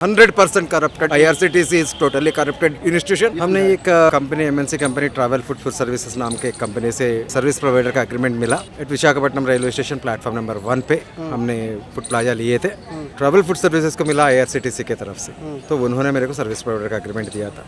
100% corrupted. IRCTC is totally corrupted institution. हमने एक company MNC company travel food services नाम के एक कंपनी से सर्विस प्रोवाइडर का एग्रीमेंट मिला। At Visakhapatnam railway station platform number 1 पे हमने फूड प्लाजा लिए थे। ट्रैवल फूड सर्विसेज को मिला IRCTC की तरफ से, तो उन्होंने मेरे को सर्विस प्रोवाइडर का एग्रीमेंट दिया था।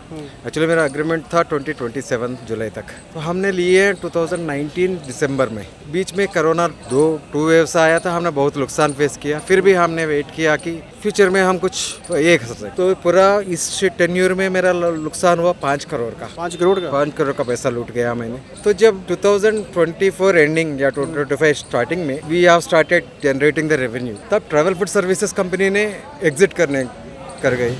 एक्चुअली मेरा एग्रीमेंट था 2027 जुलाई तक, तो हमने लिए 2019 दिसंबर में। बीच में कोरोना टू वेव्स आया था, हमने बहुत नुकसान फेस किया। फिर भी हमने वेट किया कि फ्यूचर में हम कुछ एक तो पूरा इस टेन्यूर में मेरा नुकसान हुआ 5 करोड़ का। 5 करोड़ का 5 करोड़ का पैसा लूट गया मैंने। तो जब 2024 एंडिंग या 2025 स्टार्टिंग में we have started generating the revenue, तब ट्रैवल फूड सर्विसेज कंपनी ने एग्जिट कर गई।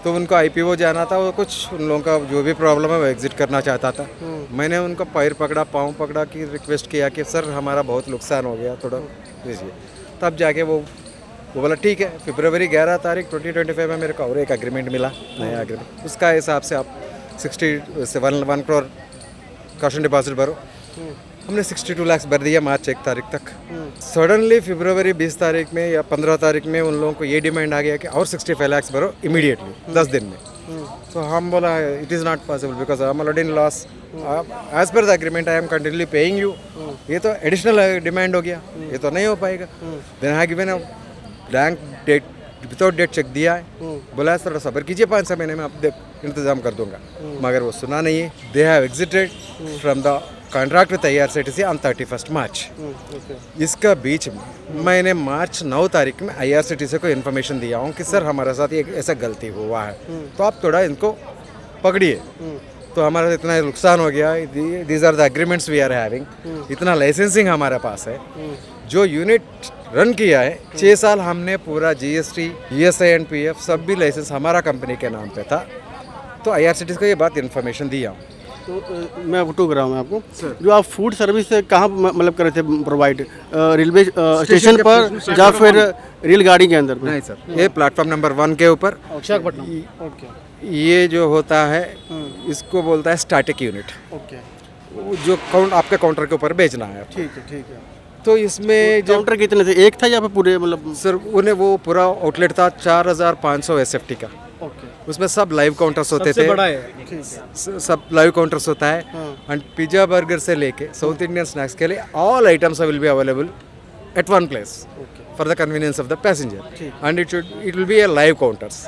तो उनको IPO जाना था, वो कुछ उन लोगों का जो भी प्रॉब्लम है वो एग्जिट करना चाहता था। मैंने उनको पैर पकड़ा, पाँव पकड़ा कि रिक्वेस्ट किया कि सर हमारा बहुत नुकसान हो गया, थोड़ा दीजिए। तब जाके वो बोला ठीक है। फरवरी 11 तारीख 2025 में मेरे को और एक एग्रीमेंट मिला, नया एग्रीमेंट। उसका हिसाब से आप 1 करोड़ कॉशन डिपॉजिट भरो। हमने 62 लाख भर दिया मार्च 1 तारीख तक। सडनली फरवरी 20 तारीख में या 15 तारीख में उन लोगों को ये डिमांड आ गया कि और 65 लाख भरो इमीडिएटली 10 दिन में। तो हम बोला it is not possible because I am already in loss. As per the agreement I am continuously paying you. ये तो एडिशनल डिमांड हो गया, ये तो नहीं हो पाएगा। Then I given blank date without date cheque दिया है। बोला थोड़ा सब्र कीजिए, 5-6 महीने में आप इंतजाम कर दूंगा, मगर वो सुना नहीं है। They have exerted from the contract with IRCTC on 31 मार्च। इसका बीच में मैंने मार्च 9 तारीख में IRCTC को इन्फॉर्मेशन दिया हूँ कि सर हमारे साथ ये ऐसा गलती हुआ है, तो आप थोड़ा इनको पकड़िए। तो हमारा इतना नुकसान हो गया, these are the agreements we are having. इतना लाइसेंसिंग हमारे पास है। जो यूनिट रन किया है 6 साल, हमने पूरा GST, ESI एंड PF सब भी लाइसेंस हमारा कंपनी के नाम पे था। तो IRCTC को ये बात इन्फॉर्मेशन दिया। तो मैं टूक रहा हूँ आपको, जो आप फूड सर्विस कहाँ मतलब कर रहे थे प्रोवाइड? रेलवे स्टेशन पर या फिर रेलगाड़ी के अंदर? नहीं सर, ये प्लेटफॉर्म नंबर 1 के ऊपर विशाखापट्टनम। ओके। ये जो होता है इसको बोलता है स्टैटिक यूनिट। ओके। जो आपके काउंटर के ऊपर बेचना है। ठीक है, ठीक है। तो इसमें जो काउंटर कितने थे? एक था या फिर पूरे मतलब? सर उन्हें वो पूरा आउटलेट था 4500 SFT का। ओके। उसमें सब लाइव काउंटर्स होते थे। बड़ा है। सब लाइव काउंटर्स होता है। एंड पिज्जा बर्गर से लेके साउथ इंडियन स्नैक्स के लिए all items will be available at one place for the convenience of the passenger. And it will be a live counters.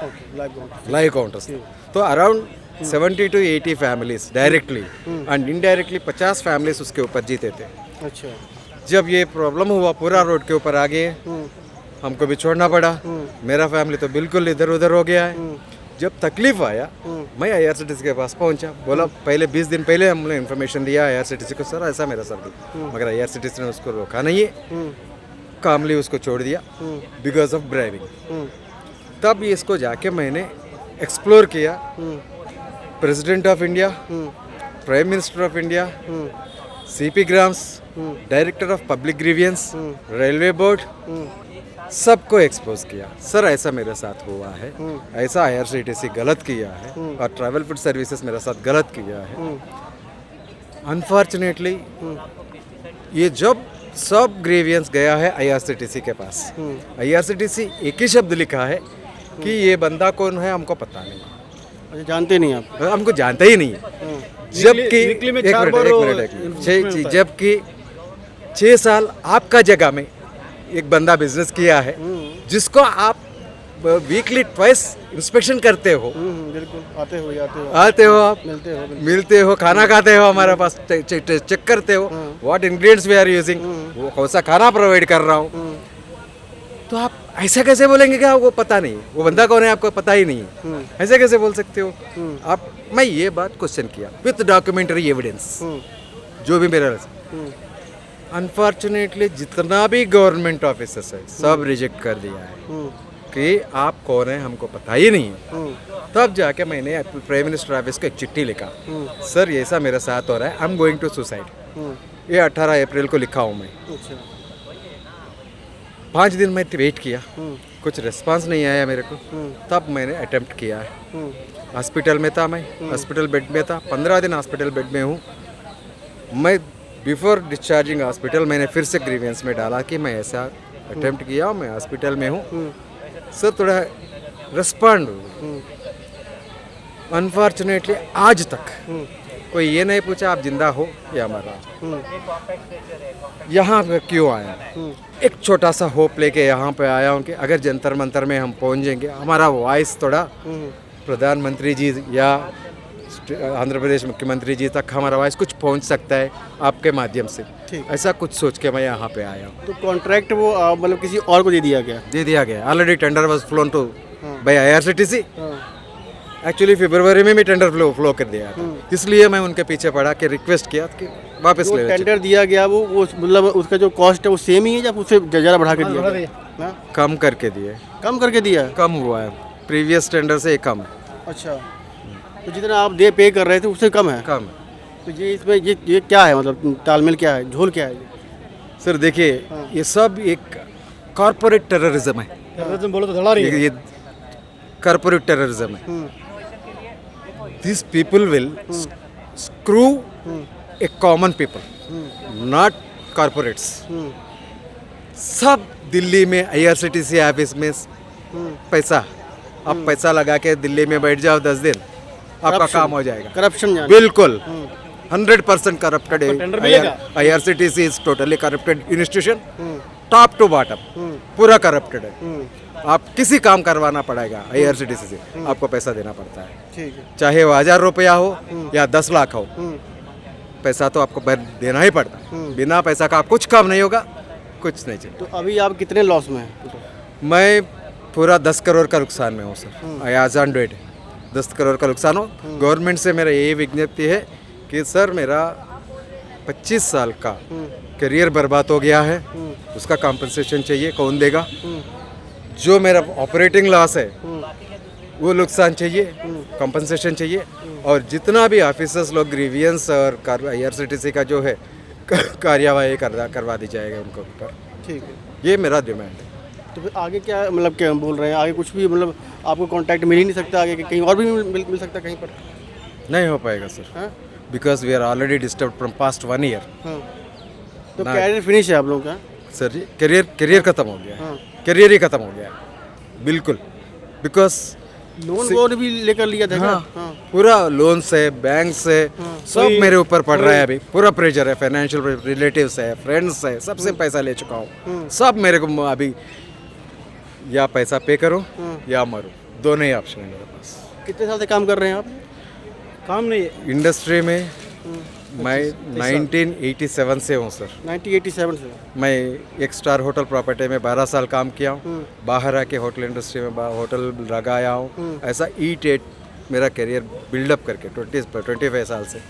Live counters. तो around 70 to 80 families directly and indirectly 50 families उसके ऊपर जीते थे। अच्छा। जब ये प्रॉब्लम हुआ पूरा रोड के ऊपर आ गए, हमको भी छोड़ना पड़ा। मेरा फैमिली तो बिल्कुल इधर उधर हो गया है। जब तकलीफ आया मैं IRCTC के पास पहुंचा। बोला पहले 20 दिन पहले हमने इन्फॉर्मेशन दिया IRCTC को, सर ऐसा मेरा सर, मगर IRCTC ने उसको रोका नहीं है, कामली उसको छोड़ दिया बिकॉज ऑफ ड्राइविंग। तब इसको जाके मैंने एक्सप्लोर किया। President of India, prime minister of India, CP grams, director of public grievance, railway board, सबको एक्सपोज किया। सर ऐसा मेरे साथ हुआ है, ऐसा IRCTC गलत किया है और ट्रैवल फूड सर्विसेज मेरे साथ गलत किया है। अनफॉर्चुनेटली ये जब सब ग्रीवियंस गया है IRCTC के पास, IRCTC एक ही शब्द लिखा है कि ये बंदा कौन है हमको पता नहीं। अच्छा, जानते नहीं आप? हमको जानते ही नहीं है। जबकि 6 साल आपका जगह में एक बंदा बिजनेस किया है जिसको आप वीकली ट्वाइस इंस्पेक्शन करते हो। बिल्कुल, आते हो आप, मिलते हो, खाना खाते हो, हमारे पास चेक करते हो what ingredients we are using, वो कौन सा खाना प्रोवाइड कर रहा हूँ। तो आप ऐसा कैसे बोलेंगे कि आपको पता नहीं, वो बंदा कौन है आपको पता ही नहीं है, ऐसे कैसे बोल सकते हो आप? मैं ये बात क्वेश्चन किया विथ डॉक्यूमेंट्री एविडेंस, जो भी मेरा। अनफॉर्चुनेटली जितना भी गवर्नमेंट ऑफिसर्स है सब रिजेक्ट कर दिया है कि आप कौन है हमको पता ही नहीं है। तब जाके मैंने प्राइम मिनिस्टर ऑफिस को एक चिट्ठी लिखा, सर ये ऐसा मेरे साथ हो रहा है, I am going to suicide. ये 18 अप्रैल को लिखा हूँ मैं। 5 दिन मैं वेट किया, कुछ रिस्पांस नहीं आया मेरे को। तब मैंने अटेम्प्ट किया है। हॉस्पिटल में था मैं, हॉस्पिटल बेड में था, 15 दिन हॉस्पिटल बेड में हूँ मैं। बिफोर डिस्चार्जिंग हॉस्पिटल मैंने फिर से ग्रीवियंस में डाला कि मैं ऐसा अटेम्प्ट किया, मैं हॉस्पिटल में हूँ, सर थोड़ा रिस्पॉन्ड। अनफॉर्चुनेटली आज तक कोई ये नहीं पूछा आप जिंदा हो या मरा, यहाँ पे क्यों आया। एक छोटा सा होप लेके यहाँ पे आया हूँ कि अगर जंतर मंतर में हम पहुँच जाएंगे, हमारा वॉइस थोड़ा प्रधानमंत्री जी या आंध्र प्रदेश मुख्यमंत्री जी तक हमारा वॉइस कुछ पहुँच सकता है आपके माध्यम से। ठीक। ऐसा कुछ सोच के मैं यहाँ पे आया हूँ। तो कॉन्ट्रैक्ट वो मतलब किसी और को दे दिया गया? दे दिया गया, already tender was flown to by IRCTC। हाँ। एक्चुअली फरवरी में भी टेंडर फ्लो कर दिया था, इसलिए मैं उनके पीछे पड़ा कि रिक्वेस्ट किया कि वापस जो ले लो। टेंडर दिया गया वो मतलब उसका जो कॉस्ट है वो सेम ही है या उससे ज़्यादा बढ़ा के दिया गया? हाँ? कम करके दिए, कम करके दिया है? कम हुआ है, प्रीवियस टेंडर से कम है। अच्छा, तो जितना आप पे कर रहे थे उससे कम है? कम है। तो ये इसमें ये क्या है, मतलब तालमेल क्या है, झोल क्या है ये? सर देखिए, ये सब एक कॉर्पोरेट टेररिज्म है। टेररिज्म बोलो तो धड़ा रही है। ये कॉर्पोरेट टेररिज्म है। This people will screw A common people, not corporates. सब दिल्ली में IRCTC ऑफिस में पैसा, आप पैसा लगा के दिल्ली में बैठ जाओ 10 दिन, आपका काम हो जाएगा। करप्शन बिल्कुल 100% करप्टेड है। IRCTC is totally corrupted institution, top to bottom पूरा करप्टेड है। आप किसी काम करवाना पड़ेगा IRCTC से, आपको पैसा देना पड़ता है। ठीक है। चाहे वो 1000 रुपया हो या 10 लाख हो, पैसा तो आपको देना ही पड़ता है। बिना पैसा का आप कुछ काम नहीं होगा, कुछ नहीं चाहिए। तो अभी आप कितने लॉस में हैं? मैं पूरा 10 करोड़ का नुकसान में हूँ सर। आई आज ऑन डेट 10 करोड़ का नुकसान हो। गवर्नमेंट से मेरा यही विज्ञप्ति है कि सर मेरा 25 साल का करियर बर्बाद हो गया है, उसका कॉम्पनसेशन चाहिए। कौन देगा? जो मेरा ऑपरेटिंग लॉस है वो नुकसान चाहिए, कॉम्पनसेशन चाहिए। और जितना भी ऑफिसर्स लोग ग्रीवियंस और IRCTC का जो है कार्यवाही करवा दी जाएगा उनको ऊपर। ठीक है, ये मेरा डिमांड है। तो फिर आगे क्या, मतलब क्या बोल रहे हैं, आगे कुछ भी मतलब आपको कांटेक्ट मिल ही नहीं सकता आगे, कि कहीं और भी मिल सकता कहीं पर? नहीं हो पाएगा सर, हाँ? Because we are already disturb from past 1 year. हाँ। तो कैरियर फिनिश है आप लोगों का? सर जी करियर खत्म हो गया। हाँ। करियर ही खत्म हो गया बिल्कुल, बिकॉज लोन भी लेकर लिया था क्या? हाँ। पूरा लोन से, बैंक से सब मेरे ऊपर पड़ रहा है। अभी पूरा प्रेशर है, फाइनेंशियल रिलेटिव्स है, फ्रेंड्स है, सबसे पैसा ले चुका हूँ। सब मेरे को अभी या पैसा पे करो या मरो, दोनों ही ऑप्शन है मेरे पास। कितने साल से काम कर रहे हैं आप? काम नहीं है इंडस्ट्री में मैं 1987 से हूँ सर। 1987 से? मैं एक स्टार होटल प्रॉपर्टी में 12 साल काम किया हूँ। बाहर आके होटल इंडस्ट्री में होटल लगाया हूँ। ऐसा ईट मेरा करियर बिल्डअप करके 25 साल से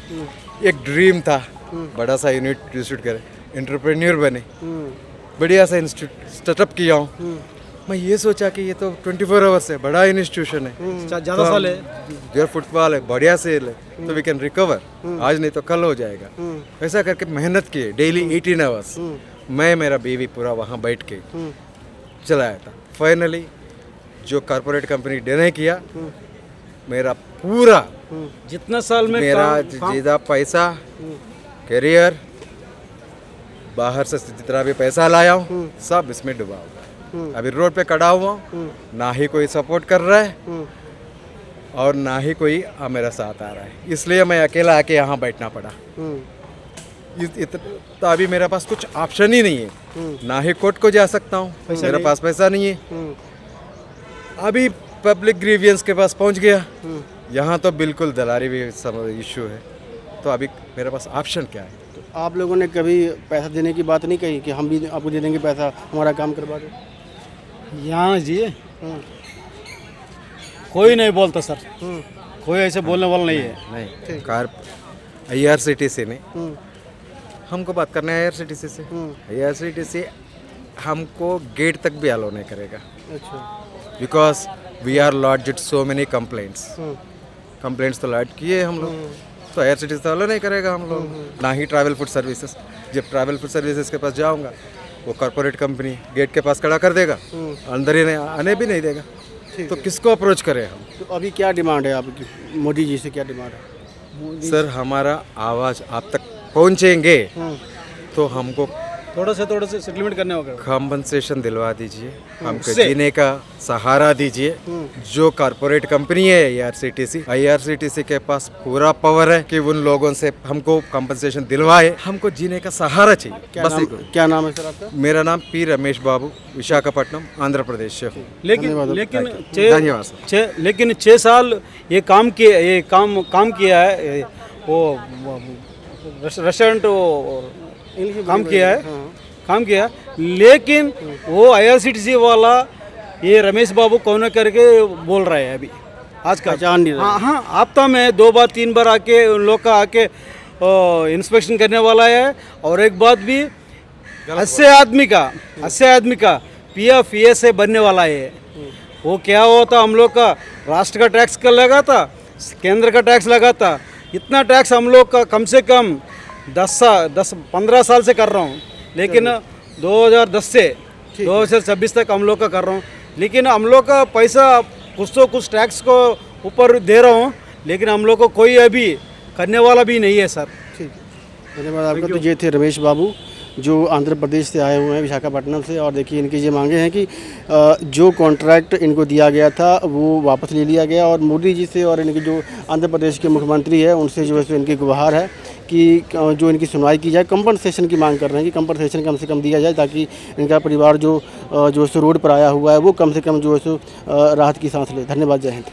एक ड्रीम था, बड़ा सा यूनिट इंस्टीट्यूट करे, एंटरप्रेन्योर बने, बढ़िया सा इंस्टीट्यूट स्टार्टअप किया हूँ। मैं ये सोचा कि ये तो 24 आवर्स है, बड़ा इंस्टीट्यूशन है, ज़्यादा साल है, जो फुटबॉल है बढ़िया से ले, तो वी कैन रिकवर, आज नहीं तो कल हो जाएगा। ऐसा करके मेहनत किए डेली 18 आवर्स। मैं मेरा बीवी पूरा वहाँ बैठ के चलाया था। फाइनली जो कॉर्पोरेट कंपनी डिनाई किया, मेरा पूरा जितना साल में मेरा ज्यादा पैसा, करियर, बाहर से जितना भी पैसा लाया हूँ सब इसमें डुबा हुआ। अभी रोड पे खड़ा हुआ हूँ, ना ही कोई सपोर्ट कर रहा है और ना ही कोई मेरा साथ आ रहा है, इसलिए मैं अकेला आके यहाँ बैठना पड़ा। तो अभी मेरे पास कुछ ऑप्शन ही नहीं है, ना ही कोर्ट को जा सकता हूँ, मेरे पास पैसा नहीं है। अभी पब्लिक ग्रीवियंस के पास पहुँच गया, यहाँ तो बिल्कुल दलाली भी इशू है, तो अभी मेरे पास ऑप्शन क्या है? तो आप लोगों ने कभी पैसा देने की बात नहीं कही कि हम भी आपको दे देंगे पैसा, हमारा काम करवा दो? यहाँ जी कोई नहीं बोलता सर, कोई ऐसे बोलने वाला नहीं है। नहीं, कार IRCTC ने हमको बात करना है। IRCTC से IRCTC हमको गेट तक भी अलाउ नहीं करेगा। अच्छा। Because we are launched so many complaints तो लॉन्च किए हम लोग, तो IRCTC तो अलाउ नहीं करेगा हम लोग। ना ही ट्रैवल फूड सर्विसेज, जब ट्रैवल फूड सर्विसेज के पास जाऊंगा, वो कॉर्पोरेट कंपनी गेट के पास खड़ा कर देगा, अंदर ही नहीं आने भी नहीं देगा, तो किसको अप्रोच करें हम? तो अभी क्या डिमांड है आपकी, मोदी जी से क्या डिमांड है? सर हमारा आवाज़ आप तक पहुंचेंगे तो हमको थोड़ा से सेटलमेंट करने होगा। कॉम्पनसेशन दिलवा दीजिए, हमको उससे? जीने का सहारा दीजिए। जो कॉरपोरेट कंपनी है आईआरसीटीसी के पास पूरा पावर है कि उन लोगों से हमको कॉम्पनसेशन दिलवाए। हमको जीने का सहारा चाहिए, बस एक। क्या नाम है सर आपका? मेरा नाम पी रमेश बाबू, विशाखापट्टनम, आंध्र प्रदेश से हूँ। धन्यवाद सर। लेकिन 6 साल ये काम किया है, वो रेस्टोरेंट काम किया है, लेकिन वो आईआरसीटीसी वाला ये रमेश बाबू कौन करके बोल रहा है अभी आज का। पहचान नहीं रहा। हाँ, हफ्ता में 2 बार 3 बार आके उन लोग का आके इंस्पेक्शन करने वाला है। और एक बात भी, 80 आदमी का पीएफ ये से बनने वाला है। वो क्या होता, हम लोग का राष्ट्र का टैक्स का लगा था, केंद्र का टैक्स लगा था। इतना टैक्स हम लोग का कम से कम 10-15 साल से कर रहा हूँ, लेकिन 2010 से 2026 तक हम लोग का कर रहा हूँ। लेकिन हम लोग का पैसा कुछ टैक्स को ऊपर दे रहा हूँ, लेकिन हम लोग को कोई अभी करने वाला भी नहीं है सर। ठीक है, धन्यवाद आपका। तो ये थे रमेश बाबू जो आंध्र प्रदेश से आए हुए हैं, विशाखापट्टनम से। और देखिए इनकी ये मांगे हैं कि जो कॉन्ट्रैक्ट इनको दिया गया था वो वापस ले लिया गया। और मोदी जी से और इनके जो आंध्र प्रदेश के मुख्यमंत्री है उनसे जो है सो इनकी गुहार है कि जो इनकी सुनवाई की जाए। कंपनसेशन की मांग कर रहे हैं कि कंपनसेशन कम से कम दिया जाए, ताकि इनका परिवार जो है सो रोड पर आया हुआ है वो कम से कम जो है सो राहत की सांस ले। धन्यवाद, जय हिंद।